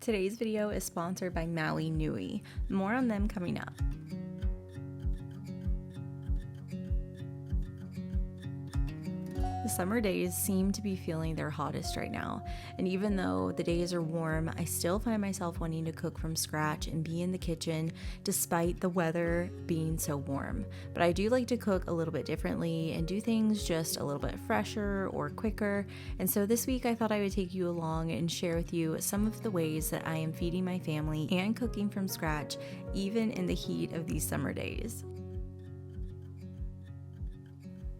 Today's video is sponsored by Maui Nui. More on them coming up. The summer days seem to be feeling their hottest right now, and even though the days are warm, I still find myself wanting to cook from scratch and be in the kitchen despite the weather being so warm. But I do like to cook a little bit differently and do things just a little bit fresher or quicker, and so this week I thought I would take you along and share with you some of the ways that I am feeding my family and cooking from scratch even in the heat of these summer days.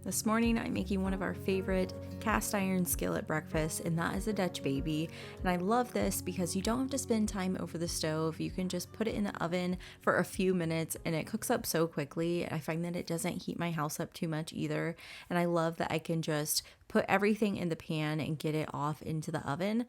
This morning I'm making one of our favorite cast iron skillet breakfasts, and that is a Dutch baby. And I love this because you don't have to spend time over the stove. You can just put it in the oven for a few minutes and it cooks up so quickly. I find that it doesn't heat my house up too much either. And I love that I can just put everything in the pan and get it off into the oven.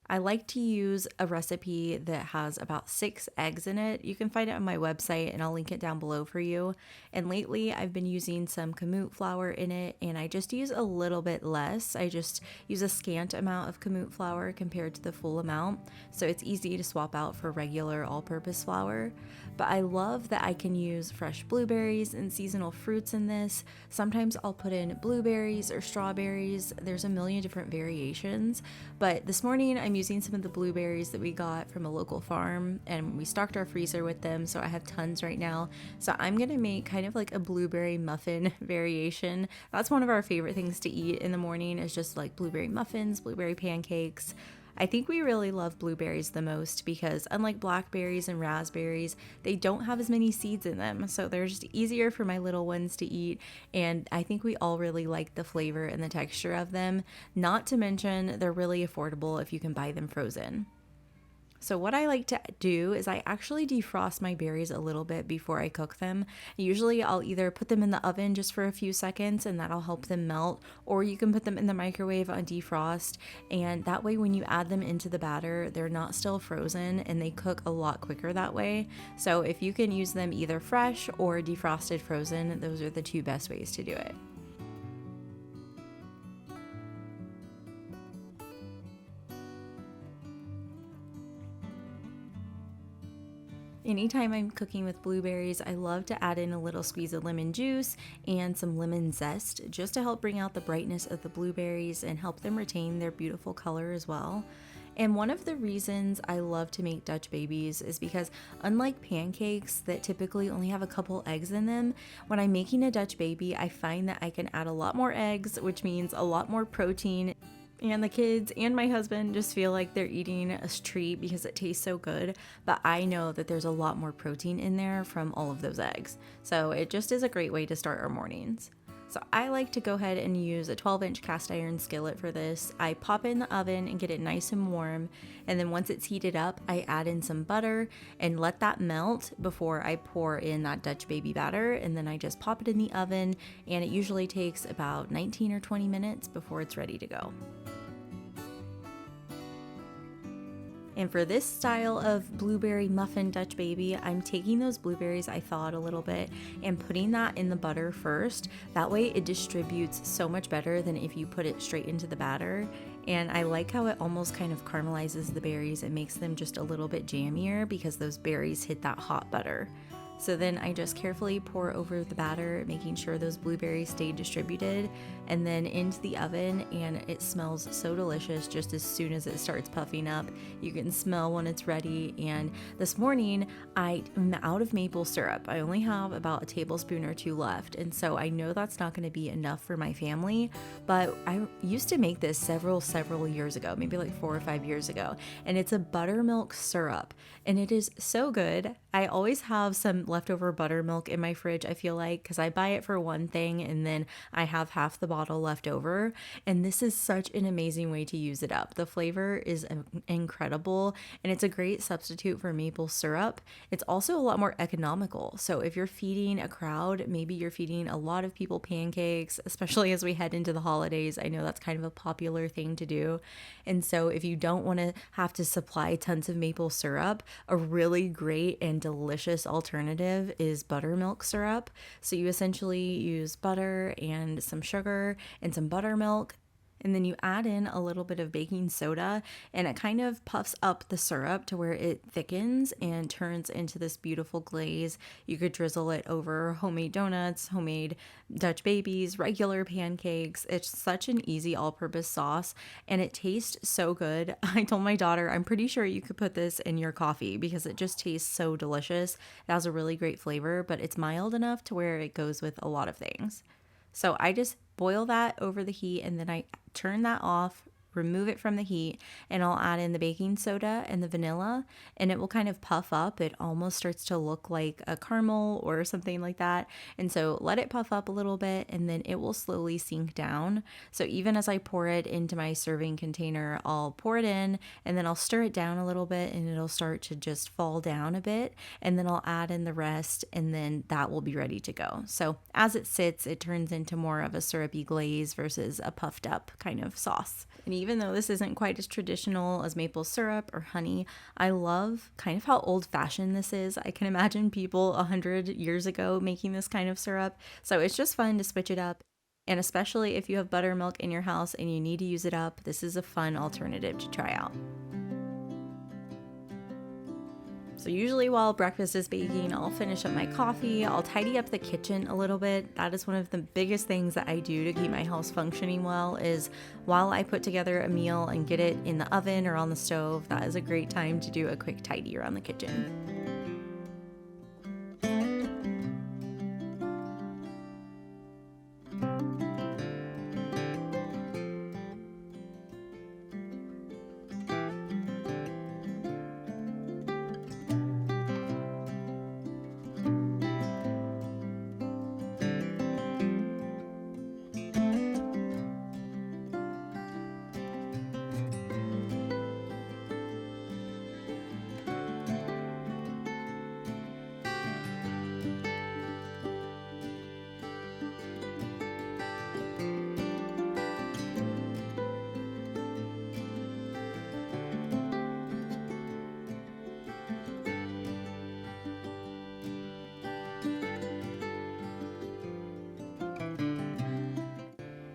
I like to use a recipe that has about 6 eggs in it. You can find it on my website and I'll link it down below for you. And lately I've been using some kamut flour in it, and I just use a little bit less. I just use a scant amount of kamut flour compared to the full amount. So it's easy to swap out for regular all-purpose flour. But I love that I can use fresh blueberries and seasonal fruits in this. Sometimes I'll put in blueberries or strawberries. There's a million different variations. But this morning I'm using some of the blueberries that we got from a local farm, and we stocked our freezer with them, so I have tons right now. So I'm gonna make kind of like a blueberry muffin variation. That's one of our favorite things to eat in the morning, is just like blueberry muffins, blueberry pancakes. I think we really love blueberries the most because unlike blackberries and raspberries, they don't have as many seeds in them, so they're just easier for my little ones to eat, and I think we all really like the flavor and the texture of them. Not to mention, they're really affordable if you can buy them frozen. So what I like to do is I actually defrost my berries a little bit before I cook them. Usually I'll either put them in the oven just for a few seconds and that'll help them melt, or you can put them in the microwave on defrost, and that way when you add them into the batter, they're not still frozen and they cook a lot quicker that way. So if you can use them either fresh or defrosted frozen, those are the two best ways to do it. Anytime I'm cooking with blueberries, I love to add in a little squeeze of lemon juice and some lemon zest just to help bring out the brightness of the blueberries and help them retain their beautiful color as well. And one of the reasons I love to make Dutch babies is because unlike pancakes that typically only have a couple eggs in them, when I'm making a Dutch baby, I find that I can add a lot more eggs, which means a lot more protein. And the kids and my husband just feel like they're eating a treat because it tastes so good. But I know that there's a lot more protein in there from all of those eggs. So it just is a great way to start our mornings. So I like to go ahead and use a 12-inch cast iron skillet for this. I pop it in the oven and get it nice and warm. And then once it's heated up, I add in some butter and let that melt before I pour in that Dutch baby batter. And then I just pop it in the oven, and it usually takes about 19 or 20 minutes before it's ready to go. And for this style of blueberry muffin Dutch baby, I'm taking those blueberries I thawed a little bit and putting that in the butter first. That way it distributes so much better than if you put it straight into the batter. And I like how it almost kind of caramelizes the berries. It makes them just a little bit jammier because those berries hit that hot butter. So then I just carefully pour over the batter, making sure those blueberries stay distributed, and then into the oven, and it smells so delicious just as soon as it starts puffing up. You can smell when it's ready. And this morning I am out of maple syrup. I only have about a tablespoon or 2 left, and so I know that's not going to be enough for my family, but I used to make this several years ago, maybe like 4 or 5 years ago, and it's a buttermilk syrup, and it is so good. I always have some leftover buttermilk in my fridge, I feel like, because I buy it for one thing and then I have half the bottle left over, and this is such an amazing way to use it up. The flavor is incredible, and it's a great substitute for maple syrup. It's also a lot more economical, so if you're feeding a crowd, maybe you're feeding a lot of people pancakes, especially as we head into the holidays. I know that's kind of a popular thing to do, and so if you don't want to have to supply tons of maple syrup, a really great and delicious alternative is buttermilk syrup. So you essentially use butter and some sugar and some buttermilk, And then you add in a little bit of baking soda and it kind of puffs up the syrup to where it thickens and turns into this beautiful glaze. You could drizzle it over homemade donuts, homemade Dutch babies, regular pancakes. It's such an easy all-purpose sauce and it tastes so good. I told my daughter, I'm pretty sure you could put this in your coffee because it just tastes so delicious. It has a really great flavor, but it's mild enough to where it goes with a lot of things. So I just boil that over the heat and then I turn that off, remove it from the heat, and I'll add in the baking soda and the vanilla and it will kind of puff up. It almost starts to look like a caramel or something like that. And so let it puff up a little bit and then it will slowly sink down. So even as I pour it into my serving container, I'll pour it in and then I'll stir it down a little bit and it'll start to just fall down a bit. And then I'll add in the rest and then that will be ready to go. So as it sits, it turns into more of a syrupy glaze versus a puffed up kind of sauce. And even though this isn't quite as traditional as maple syrup or honey, I love kind of how old-fashioned this is. I can imagine people 100 years ago making this kind of syrup. So it's just fun to switch it up. And especially if you have buttermilk in your house and you need to use it up, this is a fun alternative to try out. So usually while breakfast is baking, I'll finish up my coffee, I'll tidy up the kitchen a little bit. That is one of the biggest things that I do to keep my house functioning well is while I put together a meal and get it in the oven or on the stove, that is a great time to do a quick tidy around the kitchen.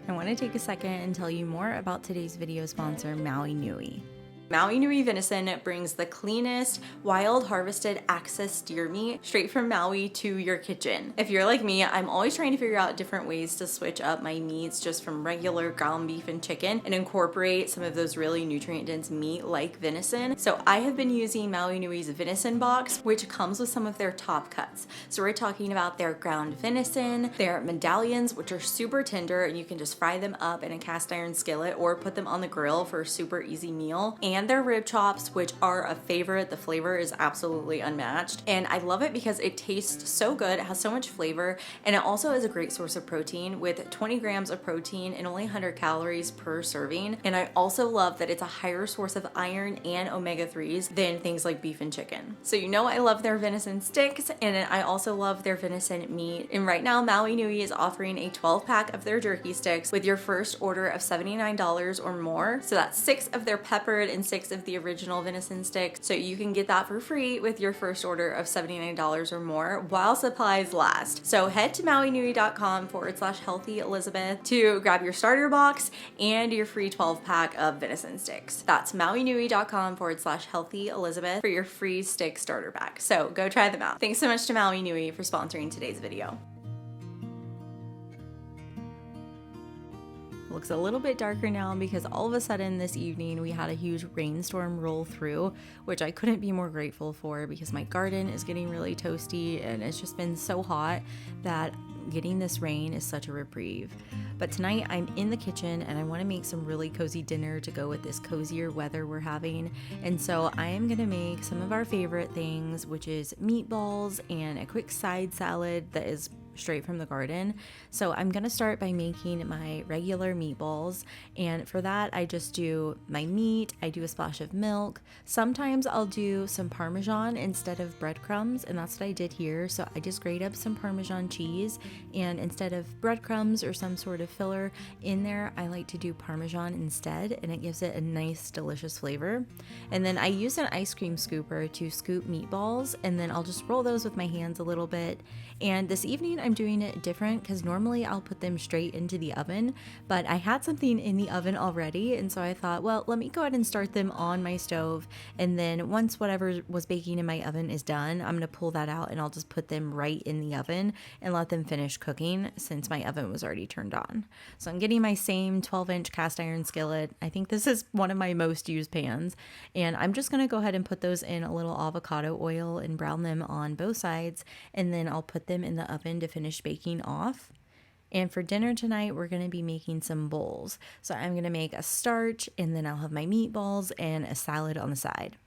I want to take a second and tell you more about today's video sponsor, Maui Nui. Maui Nui venison brings the cleanest, wild harvested access deer meat straight from Maui to your kitchen. If you're like me, I'm always trying to figure out different ways to switch up my meats just from regular ground beef and chicken and incorporate some of those really nutrient dense meat like venison. So I have been using Maui Nui's venison box, which comes with some of their top cuts. So we're talking about their ground venison, their medallions, which are super tender and you can just fry them up in a cast iron skillet or put them on the grill for a super easy meal, and their rib chops, which are a favorite. The flavor is absolutely unmatched and I love it because it tastes so good. It has so much flavor and it also is a great source of protein with 20 grams of protein and only 100 calories per serving. And I also love that it's a higher source of iron and omega-3s than things like beef and chicken. So you know I love their venison sticks and I also love their venison meat. And right now Maui Nui is offering a 12-pack of their jerky sticks with your first order of $79 or more. So that's 6 of their peppered and 6 of the original venison sticks. So you can get that for free with your first order of $79 or more while supplies last. So head to mauinui.com/healthy Elizabeth to grab your starter box and your free 12-pack of venison sticks. That's mauinui.com/healthy Elizabeth for your free stick starter pack. So go try them out. Thanks so much to Maui Nui for sponsoring today's video. Looks a little bit darker now because all of a sudden this evening we had a huge rainstorm roll through, which I couldn't be more grateful for because my garden is getting really toasty and it's just been so hot that getting this rain is such a reprieve. But tonight I'm in the kitchen and I want to make some really cozy dinner to go with this cozier weather we're having. And so I am going to make some of our favorite things, which is meatballs and a quick side salad that is straight from the garden. So I'm gonna start by making my regular meatballs, and for that I just do my meat, I do a splash of milk, sometimes I'll do some Parmesan instead of breadcrumbs, and that's what I did here. So I just grate up some Parmesan cheese, and instead of breadcrumbs or some sort of filler in there, I like to do Parmesan instead, and it gives it a nice delicious flavor. And then I use an ice cream scooper to scoop meatballs, and then I'll just roll those with my hands a little bit. And this evening I'm doing it different because normally I'll put them straight into the oven, but I had something in the oven already, and so I thought, well, let me go ahead and start them on my stove, and then once whatever was baking in my oven is done, I'm gonna pull that out and I'll just put them right in the oven and let them finish cooking since my oven was already turned on. So I'm getting my same 12-inch cast iron skillet. I think this is one of my most used pans, and I'm just gonna go ahead and put those in a little avocado oil and brown them on both sides, and then I'll put them in the oven to finish baking off. And for dinner tonight, we're going to be making some bowls. So I'm going to make a starch, and then I'll have my meatballs and a salad on the side.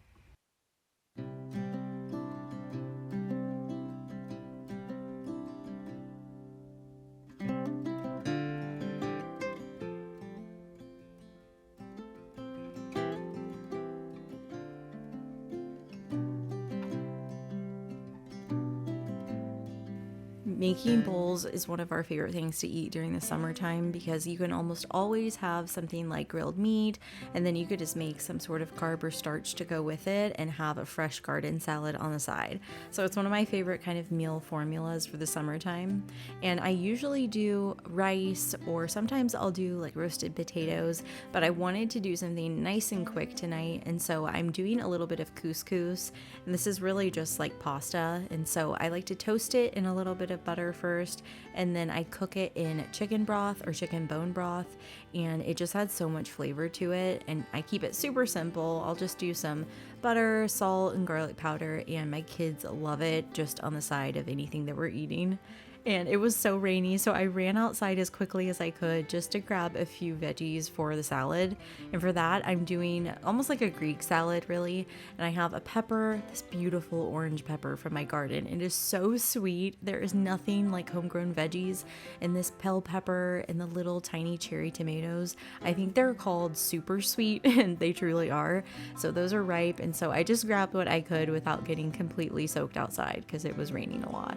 Making bowls is one of our favorite things to eat during the summertime because you can almost always have something like grilled meat, and then you could just make some sort of carb or starch to go with it and have a fresh garden salad on the side. So it's one of my favorite kind of meal formulas for the summertime. And I usually do rice, or sometimes I'll do like roasted potatoes, but I wanted to do something nice and quick tonight, and so I'm doing a little bit of couscous, and this is really just like pasta, and so I like to toast it in a little bit of butter first, and then I cook it in chicken broth or chicken bone broth, and it just adds so much flavor to it. And I keep it super simple. I'll just do some butter, salt, and garlic powder, and my kids love it just on the side of anything that we're eating. And it was so rainy, so I ran outside as quickly as I could just to grab a few veggies for the salad. And for that, I'm doing almost like a Greek salad, really. And I have a pepper, this beautiful orange pepper from my garden. It is so sweet. There is nothing like homegrown veggies. And this bell pepper and the little tiny cherry tomatoes, I think they're called super sweet, and they truly are. So those are ripe, and so I just grabbed what I could without getting completely soaked outside because it was raining a lot.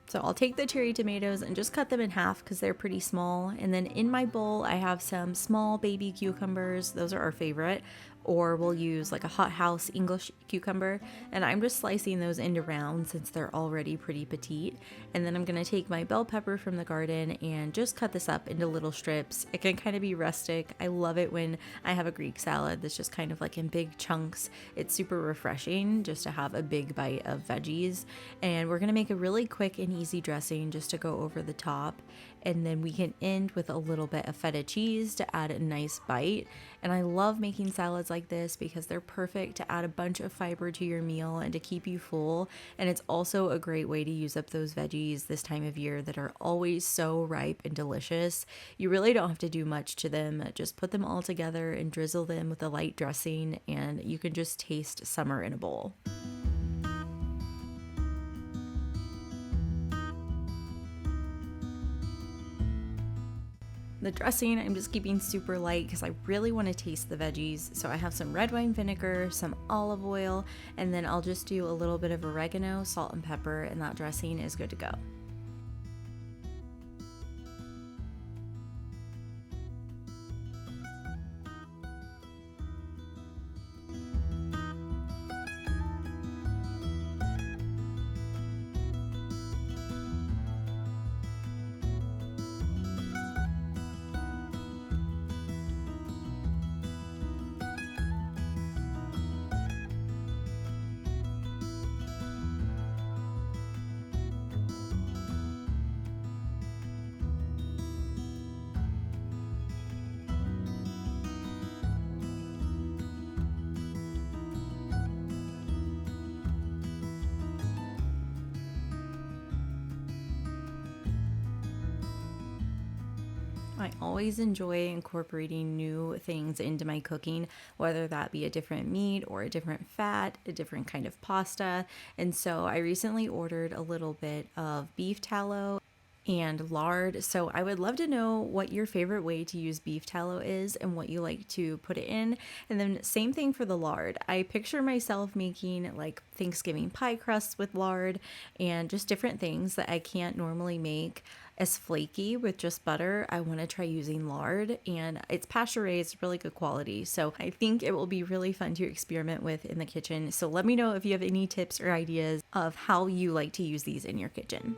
So I'll take the cherry tomatoes and just cut them in half because they're pretty small. And then in my bowl, I have some small baby cucumbers. Those are our favorite. Or we'll use like a hothouse English cucumber. And I'm just slicing those into rounds since they're already pretty petite. And then I'm going to take my bell pepper from the garden and just cut this up into little strips. It can kind of be rustic. I love it when I have a Greek salad that's just kind of like in big chunks. It's super refreshing just to have a big bite of veggies. And we're going to make a really quick and easy dressing just to go over the top. And then we can end with a little bit of feta cheese to add a nice bite. And I love making salads like this because they're perfect to add a bunch of fiber to your meal and to keep you full. And it's also a great way to use up those veggies this time of year that are always so ripe and delicious. You really don't have to do much to them. Just put them all together and drizzle them with a light dressing, and you can just taste summer in a bowl. The dressing I'm just keeping super light because I really want to taste the veggies. So I have some red wine vinegar, some olive oil, and then I'll just do a little bit of oregano, salt, and pepper, and that dressing is good to go. I always enjoy incorporating new things into my cooking, whether that be a different meat or a different fat, a different kind of pasta. And so I recently ordered a little bit of beef tallow, and lard. So I would love to know what your favorite way to use beef tallow is and what you like to put it in. And then same thing for the lard. I picture myself making like Thanksgiving pie crusts with lard and just different things that I can't normally make as flaky with just butter. I want to try using lard, and it's pasture raised, really good quality. So I think it will be really fun to experiment with in the kitchen. So let me know if you have any tips or ideas of how you like to use these in your kitchen.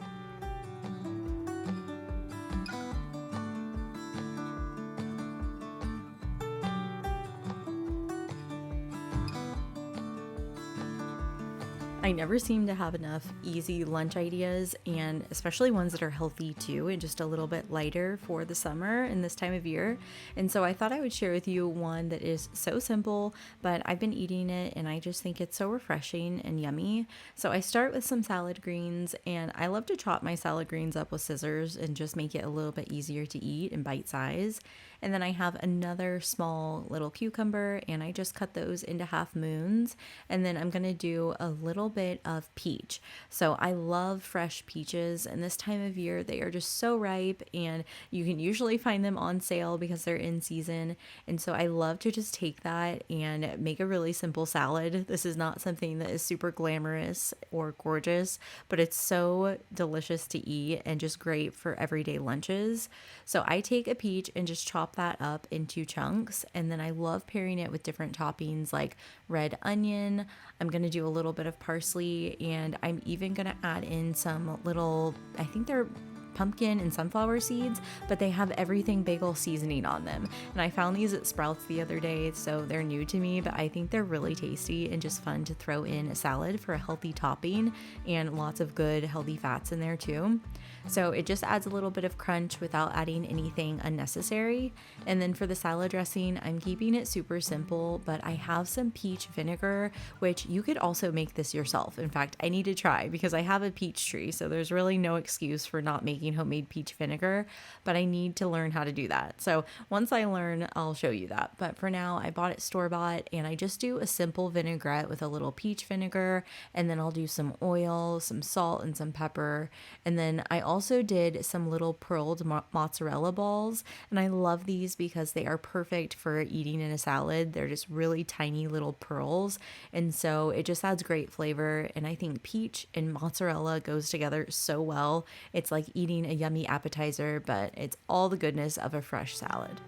I never seem to have enough easy lunch ideas, and especially ones that are healthy too and just a little bit lighter for the summer and this time of year. And so I thought I would share with you one that is so simple, but I've been eating it and I just think it's so refreshing and yummy. So I start with some salad greens, and I love to chop my salad greens up with scissors and just make it a little bit easier to eat in bite size. And then I have another small little cucumber, and I just cut those into half moons. And then I'm going to do a little bit of peach. So I love fresh peaches, and this time of year they are just so ripe, and you can usually find them on sale because they're in season. And so I love to just take that and make a really simple salad. This is not something that is super glamorous or gorgeous, but it's so delicious to eat and just great for everyday lunches. So I take a peach and just chop that up into chunks, and then I love pairing it with different toppings like red onion. I'm going to do a little bit of parsley, and I'm even going to add in some little, I think they're pumpkin and sunflower seeds, but they have everything bagel seasoning on them. And I found these at Sprouts the other day, so they're new to me, but I think they're really tasty and just fun to throw in a salad for a healthy topping, and lots of good healthy fats in there too. So it just adds a little bit of crunch without adding anything unnecessary. And then for the salad dressing, I'm keeping it super simple, but I have some peach vinegar, which you could also make this yourself. In fact, I need to try because I have a peach tree, so there's really no excuse for not making homemade peach vinegar, but I need to learn how to do that. So once I learn, I'll show you that. But for now, I bought it store-bought, and I just do a simple vinaigrette with a little peach vinegar, and then I'll do some oil, some salt, and some pepper. And then I also did some little pearled mozzarella balls, and I love these because they are perfect for eating in a salad. They're just really tiny little pearls, and so it just adds great flavor. And I think peach and mozzarella goes together so well. It's like eating a yummy appetizer, but it's all the goodness of a fresh salad.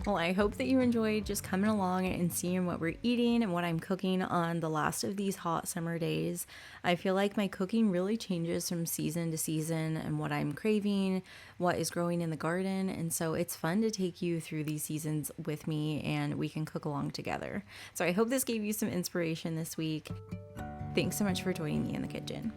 Well, I hope that you enjoyed just coming along and seeing what we're eating and what I'm cooking on the last of these hot summer days. I feel like my cooking really changes from season to season and what I'm craving, what is growing in the garden. And so it's fun to take you through these seasons with me, and we can cook along together. So I hope this gave you some inspiration this week. Thanks so much for joining me in the kitchen.